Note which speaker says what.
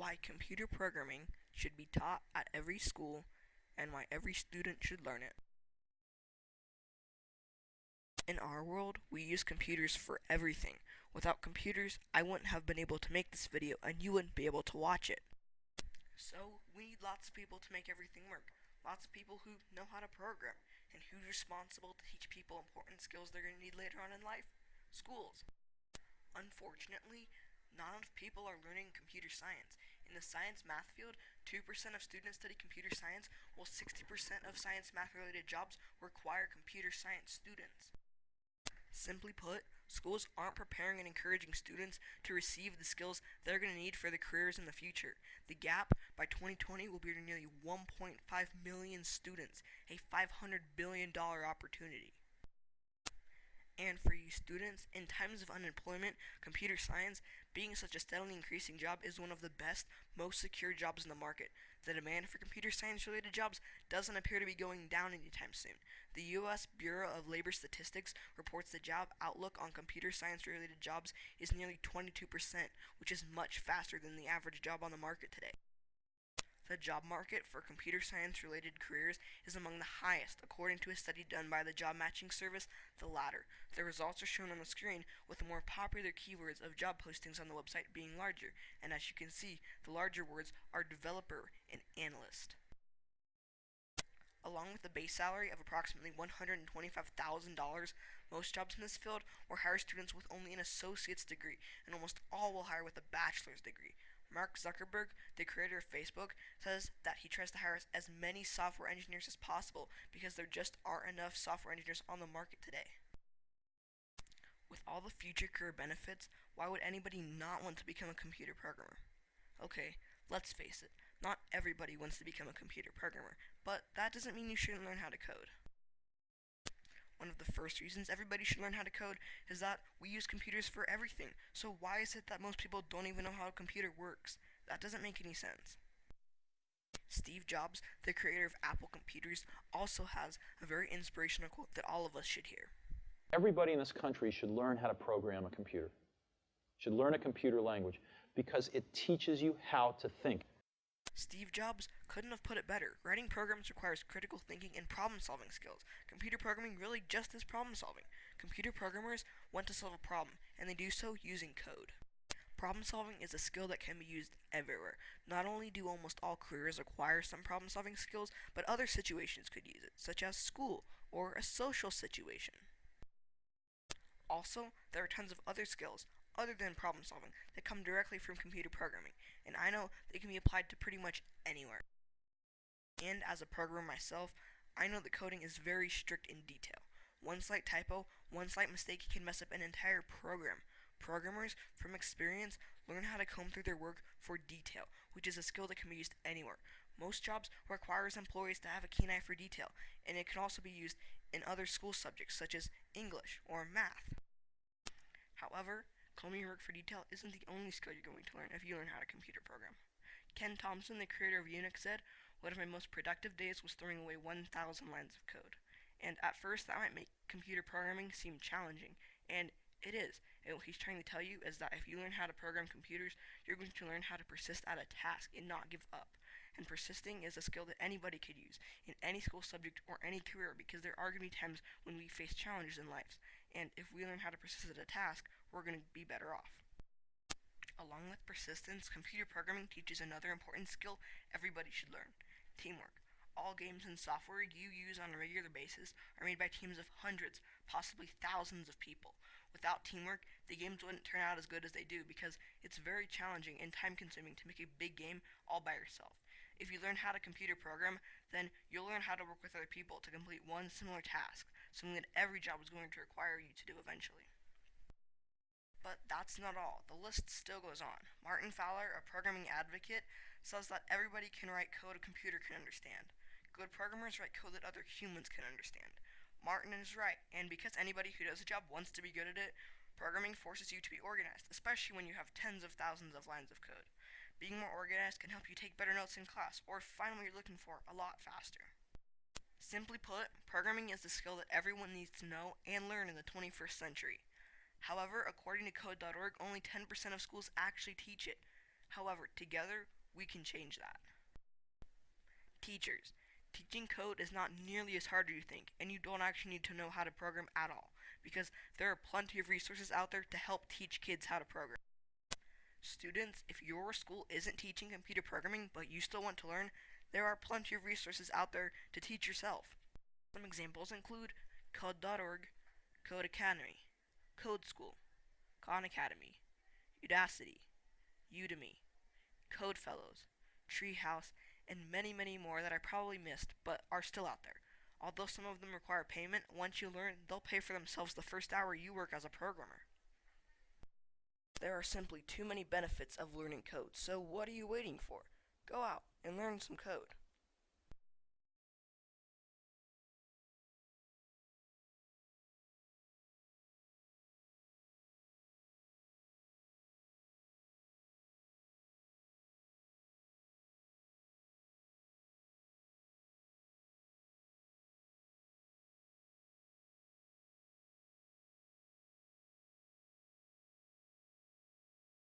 Speaker 1: why computer programming should be taught at every school and why every student should learn it. In our world, we use computers for everything. Without computers, I wouldn't have been able to make this video and you wouldn't be able to watch it. So, we need lots of people to make everything work. Lots of people who know how to program. And who's responsible to teach people important skills they're going to need later on in life? Schools. Unfortunately, not enough people are learning computer science. In the science math field, 2% of students study computer science, while 60% of science math related jobs require computer science students. Simply put, schools aren't preparing and encouraging students to receive the skills they're going to need for their careers in the future. The gap by 2020 will be nearly 1.5 million students, a $500 billion opportunity. And for you students, in times of unemployment, computer science, being such a steadily increasing job, is one of the best, most secure jobs in the market. The demand for computer science related jobs doesn't appear to be going down anytime soon. The U.S. Bureau of Labor Statistics reports the job outlook on computer science related jobs is nearly 22%, which is much faster than the average job on the market today. The job market for computer science related careers is among the highest, according to a study done by the job matching service, The Ladder. The results are shown on the screen, with the more popular keywords of job postings on the website being larger, and as you can see, the larger words are developer and analyst. Along with a base salary of approximately $125,000, most jobs in this field will hire students with only an associate's degree, and almost all will hire with a bachelor's degree. Mark Zuckerberg, the creator of Facebook, says that he tries to hire as many software engineers as possible because there just aren't enough software engineers on the market today. With all the future career benefits, why would anybody not want to become a computer programmer? Okay, let's face it, not everybody wants to become a computer programmer, but that doesn't mean you shouldn't learn how to code. One of the first reasons everybody should learn how to code is that we use computers for everything. So why is it that most people don't even know how a computer works? That doesn't make any sense. Steve Jobs, the creator of Apple computers, also has a very inspirational quote that all of us should hear.
Speaker 2: Everybody in this country should learn how to program a computer, should learn a computer language, because it teaches you how to think.
Speaker 1: Steve Jobs couldn't have put it better. Writing programs requires critical thinking and problem-solving skills. Computer programming really just is problem-solving. Computer programmers want to solve a problem, and they do so using code. Problem-solving is a skill that can be used everywhere. Not only do almost all careers require some problem-solving skills, but other situations could use it, such as school or a social situation. Also, there are tons of other skills, other than problem solving, that come directly from computer programming, and I know they can be applied to pretty much anywhere. And as a programmer myself, I know that coding is very strict in detail. One slight typo, one slight mistake can mess up an entire program. Programmers, from experience, learn how to comb through their work for detail, which is a skill that can be used anywhere. Most jobs requires employees to have a keen eye for detail, and it can also be used in other school subjects such as English or math. However, combing your work for detail isn't the only skill you're going to learn if you learn how to computer program. Ken Thompson, the creator of Unix, said, "One of my most productive days was throwing away 1,000 lines of code." And at first that might make computer programming seem challenging, and it is. And what he's trying to tell you is that if you learn how to program computers, you're going to learn how to persist at a task and not give up. And persisting is a skill that anybody could use in any school subject or any career, because there are going to be times when we face challenges in life. And if we learn how to persist at a task, we're going to be better off. Along with persistence, computer programming teaches another important skill everybody should learn: teamwork. All games and software you use on a regular basis are made by teams of hundreds, possibly thousands of people. Without teamwork, the games wouldn't turn out as good as they do, because it's very challenging and time-consuming to make a big game all by yourself. If you learn how to computer program, then you'll learn how to work with other people to complete one similar task, something that every job is going to require you to do eventually. But that's not all. The list still goes on. Martin Fowler, a programming advocate, says that everybody can write code a computer can understand. Good programmers write code that other humans can understand. Martin is right, and because anybody who does a job wants to be good at it, programming forces you to be organized, especially when you have tens of thousands of lines of code. Being more organized can help you take better notes in class, or find what you're looking for a lot faster. Simply put, programming is the skill that everyone needs to know and learn in the 21st century. However, according to code.org, only 10% of schools actually teach it. However, together, we can change that. Teachers. Teaching code is not nearly as hard as you think, and you don't actually need to know how to program at all, because there are plenty of resources out there to help teach kids how to program. Students, if your school isn't teaching computer programming but you still want to learn, there are plenty of resources out there to teach yourself. Some examples include Code.org, Code Academy, Code School, Khan Academy, Udacity, Udemy, Code Fellows, Treehouse, and many, many more that I probably missed but are still out there. Although some of them require payment, once you learn, they'll pay for themselves the first hour you work as a programmer. There are simply too many benefits of learning code, so what are you waiting for? Go out and learn some code.